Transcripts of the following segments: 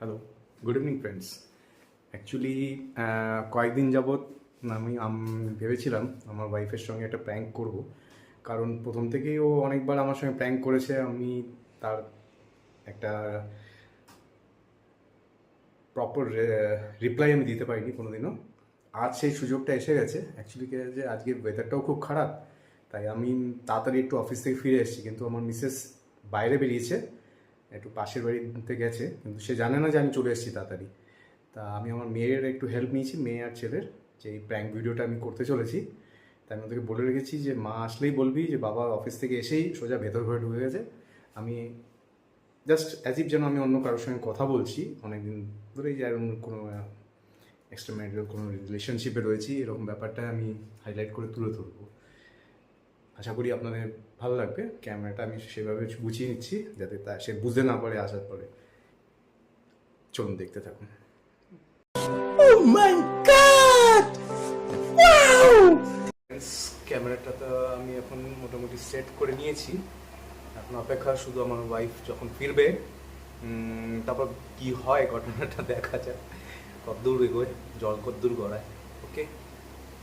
Hello, good evening friends. Actually কয়েকদিন যাবৎ আমি ভেবেছিলাম আমার ওয়াইফের সঙ্গে একটা প্র্যাঙ্ক করব, কারণ প্রথম থেকেই ও অনেকবার আমার সঙ্গে প্র্যাঙ্ক করেছে। আমি তার একটা প্রপার রিপ্লাই আমি দিতে পারিনি কোনোদিনও। আজ সেই সুযোগটা এসে গেছে। অ্যাকচুয়ালি কে যে আজকে ওয়েদারটাও খুব খারাপ, তাই আমি তাড়াতাড়ি একটু অফিস থেকে ফিরে এসেছি, কিন্তু আমার মিসেস বাইরে বেরিয়েছে, একটু পাশের বাড়িতে গেছে, কিন্তু সে জানে না যে আমি চলে এসেছি তাড়াতাড়ি। তা আমি আমার মেয়ের একটু হেল্প নিয়েছি, মেয়ে আর ছেলের, যে এই প্র্যাঙ্ক ভিডিওটা আমি করতে চলেছি। তাই আমি ওদেরকে বলে রেখেছি যে মা আসলেই বলবি যে বাবা অফিস থেকে এসেই সোজা ভেতর ঘরে ঢুকে গেছে। আমি জাস্ট অ্যাজ ইফ যেন আমি অন্য কারোর সঙ্গে কথা বলছি, অনেকদিন ধরেই যে এরকম কোনো এক্সট্রা ম্যারিটাল কোনো রিলেশনশিপে রয়েছি, এরকম ব্যাপারটা আমি হাইলাইট করে তুলে ধরবো। আশা করি আপনাদের ভালো লাগবে। ক্যামেরাটা আমি সেভাবে গুছিয়ে নিচ্ছি যাতে সে বুঝতে না পারে আসার পরে। চলুন দেখতে থাকুন। Oh my God! Wow! ক্যামেরাটা তো আমি এখন মোটামুটি সেট করে নিয়েছি। এখন অপেক্ষা শুধু আমার ওয়াইফ যখন ফিরবে, তারপর কি হয় ঘটনাটা দেখা যায়, কতদূর এগোয়, জল কতদূর গড়ায়। Okay,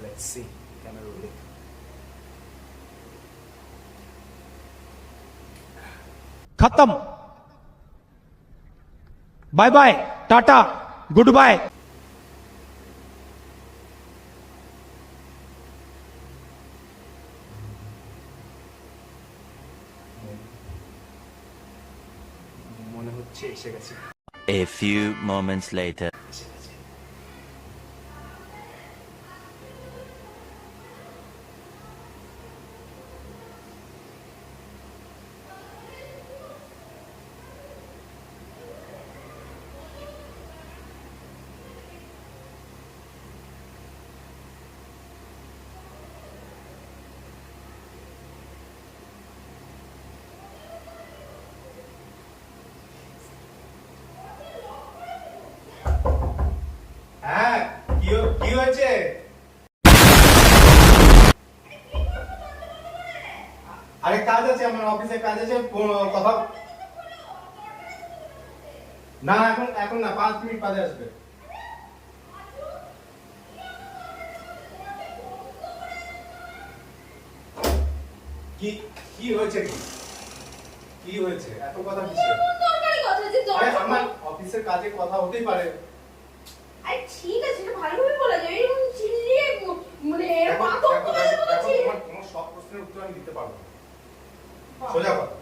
let's see. Camera rolling. खत्म। Bye bye, tata, goodbye. মনে হচ্ছে এসে গেছে। A few moments later. এসে গেছে। হ্যাঁ, কি হয়েছে? আরে কাজ আছে, আমার অফিসে কাজ আছে, কথা না, এখন না, 5 মিনিট বাদে আসবে। কি কি হয়েছে? কি হয়েছে? এত কথা কিসের? দরকারি কথা যে আরে দরকার আমার অফিসের কাজে কথা হতেই পারে। আরে ঠিক আছে, এটা ভালোভাবে বলা যায়। এরকম চিল্লিয়ে মানে এরকম আতঙ্ক করে বলছি। তোমার কোনো সব প্রশ্নের উত্তর আমি দিতে পারবো না। সোজা কথা।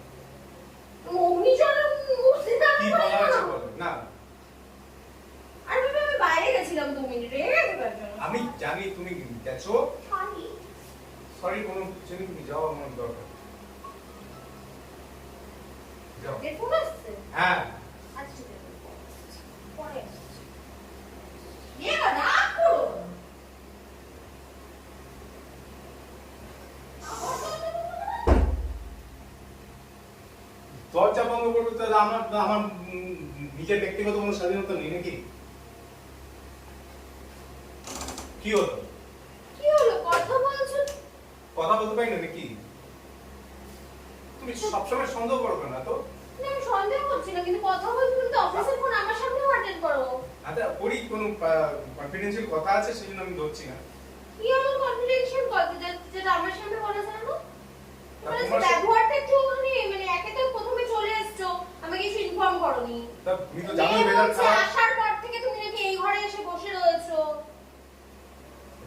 অগ্নিজনের মুখে না কি বলা হয়েছে বলো না। আরে বাবা, আমি বাইরে গেছিলাম 2 মিনিট, রেগে গেছে তার জন্য। আমি জানি তুমি গেছো। সরি। সরি, কোনো কিছু নেই, তুমি যাও, আমার দরকার। যাও। দেখুন আসছে। হ্যাঁ, আচ্ছা ঠিক আছে, পরে আসছি। এবার রাগ করো। দরজা বন্ধ করবে তো আমার আমার নিজের ব্যক্তিগত কোনো স্বাধীনতা নেই নাকি? কি হলো? কি হলো, কথা বলছো? কথা বলতে পারি না নাকি? তুমি সবসময় সন্দেহ করো কেন তো? না, আমি সন্দেহ করছি না, কিন্তু কথা বলছো, কিন্তু অফিসের ফোন আমার সামনেও অ্যাটেন্ড করো। আচ্ছা, ওরই কোনো কনফিডেন্সিয়াল কথা আছে, সেজন্য আমি ধরছি না। কি হলো কনফিডেন্সিয়াল কথা যেটা আমার সামনে বলেছে না? তা মানে তোমার সাথে- ব্যবহারটা একটু মানে একে তো প্রথমে চলে এসছো, আমাকে কিছু ইনফর্ম করোনি। তা তুমি তো জানোই মেয়ে weather বলছে, খারাপ। আসার পর থেকে তুমি নাকি এই ঘরে এসে বসে রয়েছো।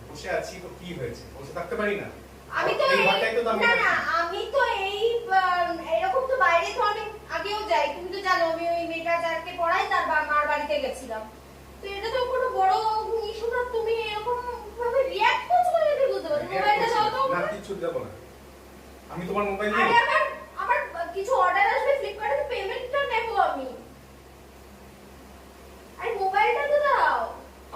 বসে আছি তো কি হয়েছে? বসে থাকতে পারি না? আমি তো এই ঘরটাই তো দামি। না না, আমি তো এরকম তো বাইরে তো আমি আগেও যাই, তুমি তো জানো আমি ওই মেয়েটা যাকে পড়াই তার মার বাড়িতে গেছিলাম। তো এটা তো কোনো বড় ইস্যু না, তুমি এরকম ভাবে রিঅ্যাক্ট করছো বলে আমি বুঝতে পারছি। মোবাইলটা দাও তো। না, কিচ্ছু দেবো না। আমি তোমার মোবাইল আরে নিয়ে আমার কিছু অর্ডার আসবে ফ্লিপকার্টে, পেমেন্টটা নেব আমি। আরে মোবাইলটা তো দাও।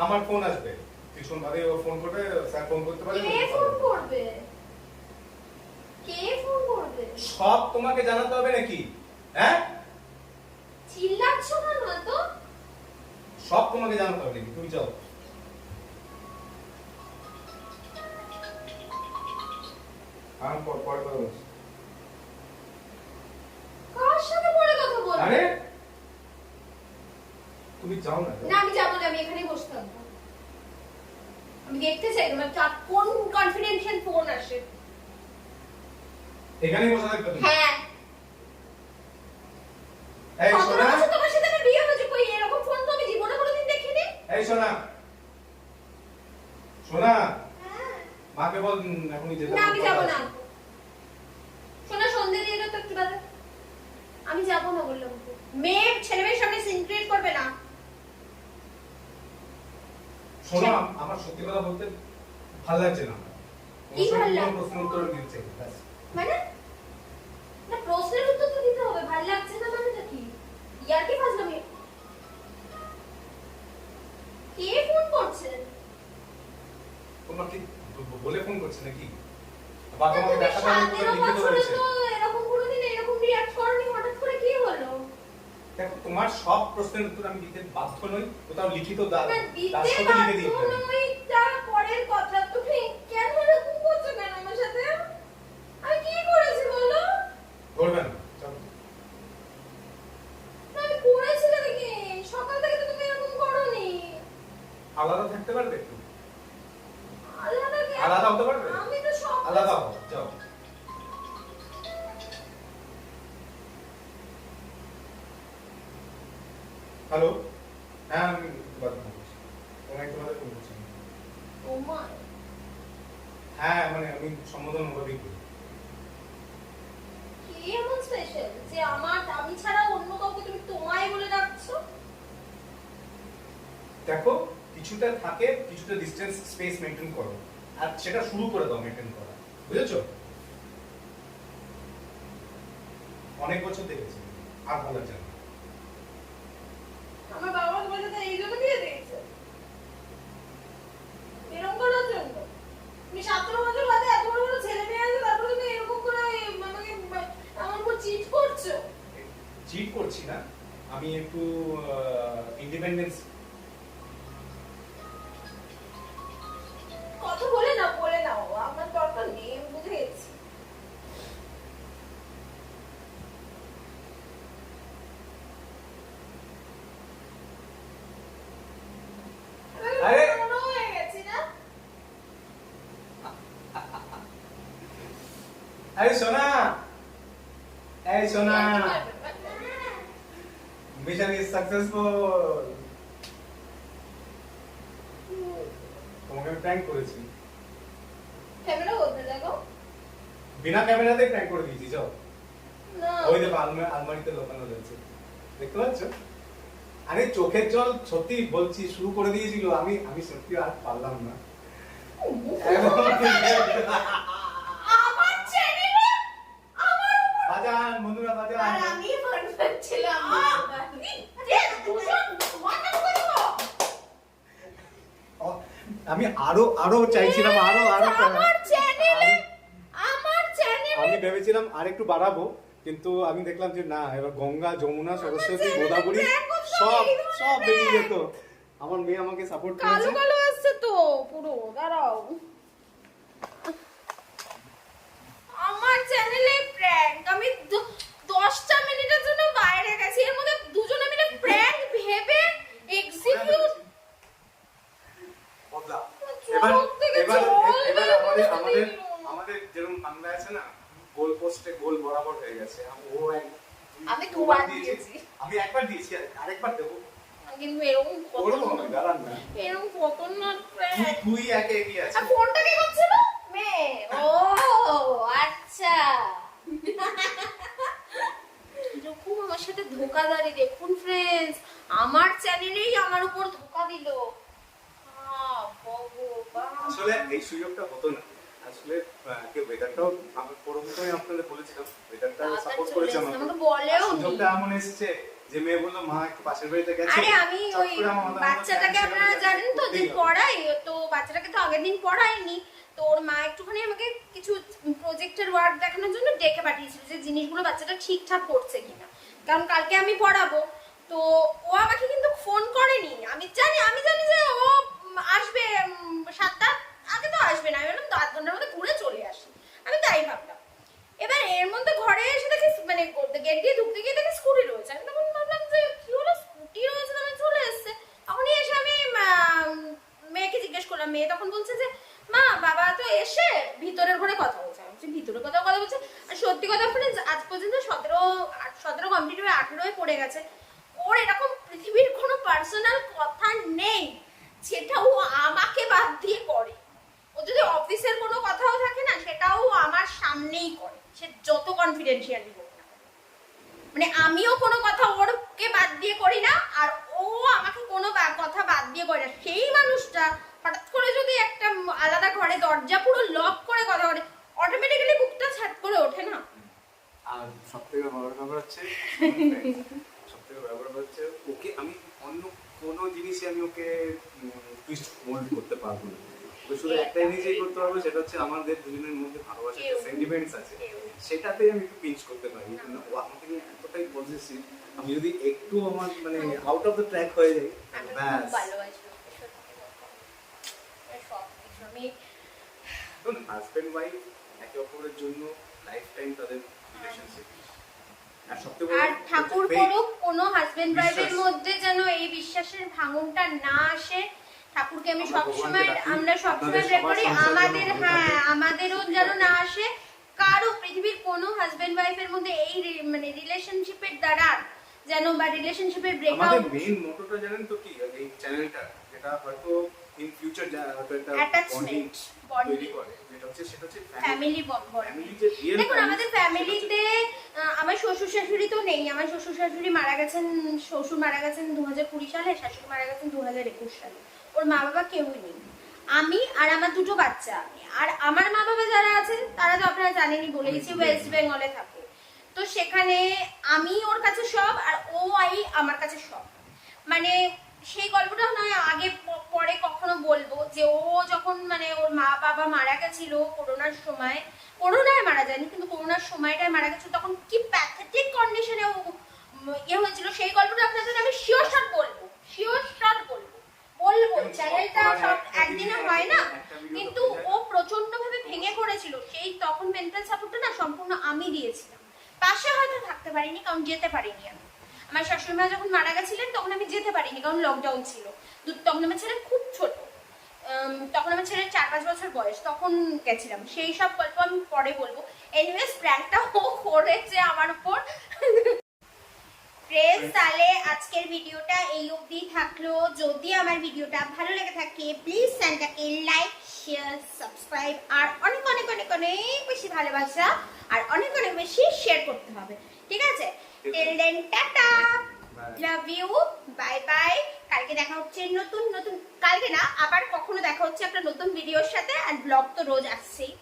আমার ফোন আসবে কিছুক্ষণ বাদে, ও ফোন করবে, স্যার ফোন করতে পারে। কে ফোন করবে? কে ফোন করবে? সব তোমাকে জানাতে হবে নাকি? হ্যাঁ, চিল্লাচ্ছ কেন তো? সব তোমাকে জানাতে হবে নাকি? তুমি যাও। আমি পরে কথা বলছি। কার সাথে পরে কথা বলবো? আরে তুমি যাও না। না আমি যাবো না, আমি এখানেই বসে থাকবো। আমি দেখতে চাই তোমার কোন কনফিডেন্সিয়াল ফোন আসে। এখানেই বসে থাকবে তুমি? হ্যাঁ। এই সোনা, তোমার সাথে আমার বিয়ে হয়েছে, কই এরকম ফোন তো আমি জীবনে কোনোদিন দেখিনি। এই সোনা, সোনা, হ্যাঁ। মাকে বল এখনই যেতে। না আমি যাবো না। শোনা সন্ধ্যে দিয়ে তো একটু বাদে। আমি যাবো না বললাম তো। মেয়ে ছেলে মেয়ের সামনে সিন ক্রিয়েট করবে না। সোনা, আমার সত্যি কথা বলতে ভালো লাগছে না। কি ভালো লাগছে? প্রশ্ন উত্তর দিতে চাই, ব্যাস। মানে না প্রশ্নের উত্তর তো দিতে হবে, ভালো লাগছে না মানেটা কি? ইয়ার কি ফাজলামি? কে ফোন করছে? তোমাকে বলে ফোন করছে নাকি? বাবা আমাকে তুমি দেখা করতে সাতেরো লিখিত বছরে হয়েছে। তো এরকম কোনোদিন এরকম রিঅ্যাক্ট করনি, হঠাৎ করে কি হলো? দেখো, তোমার সব প্রশ্নের উত্তর আমি দিতে বাধ্য নই, কোথাও লিখিত না তার দিতে সাথে লিখে দিই। বাধ্য নই, তা পরের কথা। তুমি কেন এরকম করছো কেন আমার সাথে? আমি কি করেছি বলো? করবে না, চলো। না, আমি করেছিলাম কি? সকাল থেকে তো তুমি এরকম করোনি। আলাদা থাকতে পারবে একটু? আলাদা কেন? আলাদা হতে পারবে? আমি তো সব আলাদা হও, যাও। হ্যালো, হ্যাঁ আমি বাদ করছি। তোমায় তোমাদের ফোন করছি। তোমার হ্যাঁ মানে আমি সম্বোধন ওভাবেই করি। কি এমন স্পেশাল যে আমি ছাড়া অন্য কাউকে তুমি তোমায় বলে ডাকছো? দেখো, কিছুটা থাকে, কিছুটা ডিসটেন্স স্পেস মেইনটেইন করো, আর সেটা শুরু করে দাও মেইনটেইন করা, বুঝেছো? অনেক বছর দেখেছি, আর ভালো লাগছে না। আমার বাবা তোমার সাথে এই জন্য বিয়ে দিয়েছে, এরকম করার জন্য? তুমি 17 বছর বাদে এত বড় বড় ছেলে মেয়ে আছে, তারপর তুমি এরকম করে আমাকে আমার উপর চিট করছো? চিট করছি না, আমি একটু ইন্ডিপেন্ডেন্স। কথা বলে নাও, আমার দরকার নেই, আমি বুঝে গেছি। আরে! বড় হয়ে গেছি না? এই সোনা, এই সোনা, মিশন ইজ সাকসেসফুল। তোমাকে আমি প্র্যাঙ্ক করেছি, ক্যামেরা বলতে দেখো। বিনা ক্যামেরাতে প্র্যাঙ্ক করে দিয়েছি। যাও, না ওই দেখো আলমারিতে লোকানো রয়েছে, দেখতে পাচ্ছ? আরে চোখের জল সত্যি বলছি শুরু করে দিয়েছিল, আমি সত্যি আর পারলাম না। আমার চ্যানেলে আমার উপর বাজান বন্ধুরা, আর বাজান। আমি ফোন করছিলাম। যে দুজন মাথা করে দাও। আমি আরো চাইছিলাম, আরো আমার চ্যানেলে আমি ভেবেছিলাম আর একটু বাড়াবো, কিন্তু আমি দেখলাম যে না, এবার গঙ্গা যমুনা সরস্বতী গোদাবরী সব বেরিয়ে যেত। আমার মেয়ে আমাকে সাপোর্ট কালো করেছে। কালো আসছে তো পুরো, দাঁড়াও। আমার চ্যানেলে প্র্যাঙ্ক, আমি 10টা মিনিটের জন্য বাইরে গেছি, এর মধ্যে দুজনে মিলে প্র্যাঙ্ক ভেবে এক্সিকিউট। বদলা। এবার চোখ থেকে এবার জল এবার বের আমাদের করে আমাদের দিল। আমাদের যেরকম বাংলা আছে না, গোল পোস্টে গোল বরাবর হয়ে গেছে। আমি দুবার দিয়েছি। দিয়েছি। আমি একবার দিয়েছি, আরেকবার দেবো। কিন্তু এরকম করবো না, দাঁড়ান না। এরকম খতরনাক প্র্যাঙ্ক। তুই একে এগিয়ে আছে। আর ফোনটা কে করছিল? মেয়ে। ও আচ্ছা। এরকম আমার সাথে ধোকাদারি, দেখুন ফ্রেন্ডস, আমার চ্যানেলেই আমার উপর ধোকা দিল। ভগবান। আসলে এই সুযোগটা হতো না। আসলে কেউ ওয়েদারটাও আমি প্রথমে আপনাদের বলেছিলাম, ওয়েদারটা সাপোর্ট করেছে আমাকে। আমাকে বলেও নি। সুযোগটা এমন এসেছে যে মেয়ে বললো মা একটু পাশের বাড়িতে গেছে। আরে আমি চট ওই করে আমার মাথার মধ্যে বাচ্চাটাকে plan আপনারা ছিল, জানেন তো যে করতেই হবে। পড়াই, তো বাচ্চাটাকে তো আগের দিন পড়াইনি, তো ওর মা একটুখানি আমাকে কিছু প্রজেক্টের ওয়ার্ক দেখানোর জন্য ডেকে পাঠিয়েছিল যে জিনিসগুলো বাচ্চাটা ঠিকঠাক করছে কিনা, কারণ কালকে আমি পড়াবো। তো ও আমাকে কিন্তু ফোন করেনি, আমি জানি যে ও আসবে 7টা আগে, তো আসবে না। আমি বললাম 10 ঘন্টার মধ্যে ঘুরে চলে আসি, আমি তাই ভাবলাম। এবার এর মধ্যে ঘরে এসে দেখি, মানে গেট দিয়ে ঢুকতে গিয়ে দেখি স্কুটি রয়েছে। আমি তখন ভাবলাম যে কি হলো, স্কুটি রয়েছে, আমি চলে এসেছি। মেয়ে তখন বলছে যে মা বাবা তো এসে ভিতরের ঘরে কথা বলছে। আমি বলছি ভিতরের কথা বলছে। আর সত্যি কথা ফ্রেন্ডস, আজ পর্যন্ত 17 কমপ্লিট হয়ে 18 পড়ে গেছে। ওর এরকম পৃথিবীর কোনো পার্সোনাল কথা নেই যেটা ও আমাকে বাদ দিয়ে করে। ও যদি অফিসের কোনো কথাও থাকে না, সেটাও আমার সামনেই করে, সে যত কনফিডেন্সিয়ালি হোক না। মানে আমিও কোনো কথা ওরকে বাদ দিয়ে করি না, আর ও আমাকে কোনো কথা বাদ দিয়ে করে না। সেই মানুষটা হঠাৎ করে যদি একটা আলাদা ঘরে দরজা পুরো লক করে কথা বলে, অটোমেটিক্যালি বুকটা ছাট করে ওঠে না। আর সবথেকে বড় ব্যাপার হচ্ছে ওকে আমি অন্য কোনো জিনিসই আমি ওকে টুইস্ট মোল্ড করতে পারবো না। ওকে শুধু একটা জিনিসই করতে পারবো, সেটা হচ্ছে আমাদের দুজনের মধ্যে ভালোবাসার যে সেন্টিমেন্টস আছে সেটাতেই আমি একটু পিঞ্চ করতে পারি। ও আমাকে নিয়ে এতটাই পজিটিভ, আমি যদি একটু আমার মানে আউট অফ দ্য ট্র্যাক হয়ে যাই ব্যাস। হাজবেন্ড ওয়াইফ একে অপরের জন্য লাইফ টাইম তাদের রিলেশনশিপ। আর ঠাকুর করুক কোনো হাজবেন্ড ওয়াইফের মধ্যে যেন এই বিশ্বাসের ভাঙনটা না আসে। ঠাকুরকে আমি আমরা সবসময় প্রে করি আমাদের, হ্যাঁ আমাদেরও যেন না আসে। কারো পৃথিবীর কোনো হাজবেন্ড ওয়াইফের মধ্যে এই মানে রিলেশনশিপের দ্বারা যেন বা রিলেশনশিপের ব্রেকআউট। আমাদের মেইন মোটোটা জানেন তো কি এই চ্যানেলটা, যেটা হয়তো ইন ফিউচার হয়তো একটা অ্যাটাচমেন্ট তৈরি করে, যেটা হচ্ছে সেটা হচ্ছে ফ্যামিলি বন্ড। ফ্যামিলি যে রিয়েল। দেখুন আমাদের ফ্যামিলিতে আমার শ্বশুর শাশুড়ি তো নেই। আমার শ্বশুর শাশুড়ি মারা গেছেন, শ্বশুর মারা গেছেন 2020 সালে, শাশুড়ি মারা গেছেন 2021 সালে। ওর মা বাবা কেউই নেই, আমি আর আমার দুটো বাচ্চা। আর আমার মা বাবা যারা আছে তারা তো আপনারা জানেনই, বলে গেছি ওয়েস্ট বেঙ্গলে থাকে। তো সেখানে আমি ওর কাছে সব, আর ও আমার কাছে সব। মানে সেই গল্পটা নয় আগে পরে কখনো বলবো, যে ও যখন মানে ওর মা বাবা মারা গেছিল করোনার সময়, করোনায় মারা যায়নি কিন্তু করোনার সময়টায় মারা গেছিল, তখন কি প্যাথেটিক কন্ডিশনে ও হয়েছিল, সেই গল্পটা আপনাদের আমি শিওর শট বলবো, চ্যানেলটা সব একদিনে হয় না। কিন্তু ও প্রচন্ড ভাবে ভেঙে পড়েছিল, সেই তখন মেন্টাল সাপোর্টটা না সম্পূর্ণ আমি দিয়েছিলাম। পাশে হয়তো থাকতে পারিনি, কারণ যেতে পারিনি আমি। আমার শাশুড়ি মা যখন মারা গেছিলেন তখন আমি যেতে পারিনি, কারণ লকডাউন ছিল। তখন আমার ছেলে খুব ছোট, তখন আমার ছেলের 4-5 বছর বয়স, তখন গেছিলাম। সেই সব গল্প আমি পরে বলবো। এনিওয়েজ প্র্যাঙ্কটা ও করেছে আমার উপর। ফ্রেন্ডস, তাহলে আজকের ভিডিওটা এই অবধি থাকলো। যদি আমার ভিডিওটা ভালো লেগে থাকে প্লিজ চ্যানেলটাকে লাইক, শেয়ার, সাবস্ক্রাইব, আর অনেক অনেক অনেক অনেক বেশি ভালোবাসা আর অনেক অনেক বেশি শেয়ার করতে হবে, ঠিক আছে? Till then tata, love you, bye bye. কালকে দেখা হচ্ছে নতুন, কালকে না আবার কখনো দেখা হচ্ছে একটা নতুন ভিডিওর সাথে। আর ব্লগ তো রোজ আসছেই।